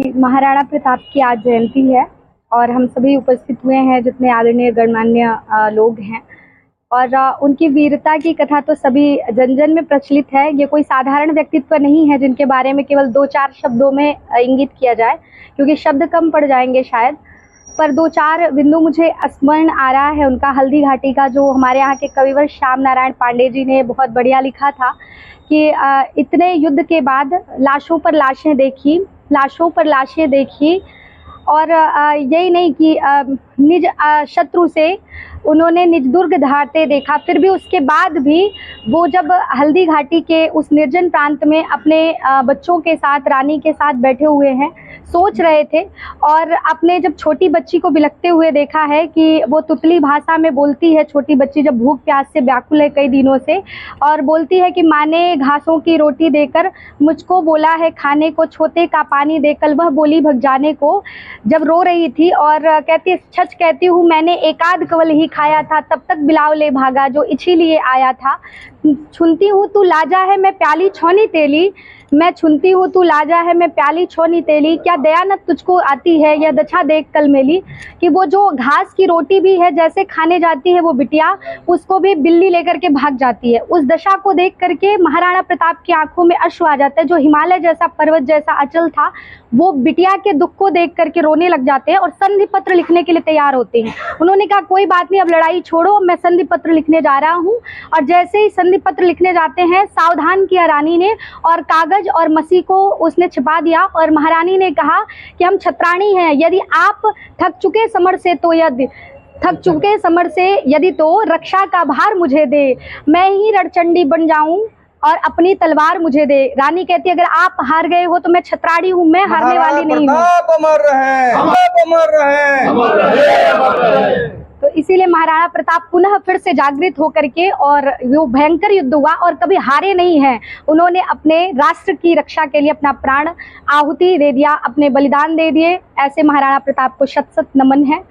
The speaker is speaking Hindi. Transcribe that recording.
कि महाराणा प्रताप की आज जयंती है और हम सभी उपस्थित हुए हैं जितने आदरणीय गणमान्य लोग हैं। और उनकी वीरता की कथा तो सभी जन जन में प्रचलित है। ये कोई साधारण व्यक्तित्व नहीं है जिनके बारे में केवल 2-4 शब्दों में इंगित किया जाए, क्योंकि शब्द कम पड़ जाएंगे शायद। पर 2-4 बिंदु मुझे स्मरण आ रहा है उनका। हल्दी घाटी का जो हमारे यहाँ के कविवर श्याम नारायण पांडे जी ने बहुत बढ़िया लिखा था कि इतने युद्ध के बाद लाशों पर लाशें देखी, लाशों पर लाशें देखी, और यही नहीं कि निज शत्रु से उन्होंने निज दुर्ग धारते देखा। फिर भी उसके बाद भी वो जब हल्दी घाटी के उस निर्जन प्रांत में अपने बच्चों के साथ, रानी के साथ बैठे हुए हैं, सोच रहे थे, और अपने जब छोटी बच्ची को बिलखते हुए देखा है कि वो तुतली भाषा में बोलती है। छोटी बच्ची जब भूख प्यास से व्याकुल है कई दिनों से, और बोलती है कि माँ ने घासों की रोटी देकर मुझको बोला है खाने को, छोटे का पानी देकर वह बोली भग जाने को। जब रो रही थी और कहती, सच कहती हूँ मैंने एकाध कवल ही खाया था, तब तक बिलाव ले भागा जो इसीलिए आया था। छुनती हूँ तू लाजा है मैं प्याली छोनी तेली, मैं छुनती हूँ तू लाजा है मैं प्याली छोनी तेली, क्या दयानत तुझको आती है यह दशा देख कल मेली। कि वो जो घास की रोटी भी है जैसे खाने जाती है वो बिटिया, उसको भी बिल्ली लेकर के भाग जाती है। उस दशा को देख करके महाराणा प्रताप की आंखों में अश्रु आ जाता है। जो हिमालय जैसा पर्वत जैसा अचल था, वो बिटिया के दुख को देख करके रोने लग जाते हैं और संधि पत्र लिखने के लिए तैयार होते हैं। उन्होंने कहा कोई बात नहीं, अब लड़ाई छोड़ो, मैं संधि पत्र लिखने जा रहा हूँ। और जैसे ही संधि पत्र लिखने जाते हैं, सावधान किया रानी ने, और कागज और मसी को उसने छिपा दिया। और महारानी ने कहा कि हम छत्राणी हैं, यदि आप थक चुके समर से तो यदि तो रक्षा का भार मुझे दे, मैं ही रणचंडी बन जाऊं और अपनी तलवार मुझे दे। रानी कहती है अगर आप हार गए हो तो मैं छत्राणी हूँ, मैं हारने वाली नहीं हूँ। अमर रहे, अमर रहे, अमर रहे। तो इसीलिए महाराणा प्रताप पुनः फिर से जागृत होकर के, और वो भयंकर युद्ध हुआ और कभी हारे नहीं हैं। उन्होंने अपने राष्ट्र की रक्षा के लिए अपना प्राण आहुति दे दिया, अपने बलिदान दे दिए। ऐसे महाराणा प्रताप को शत शत नमन है।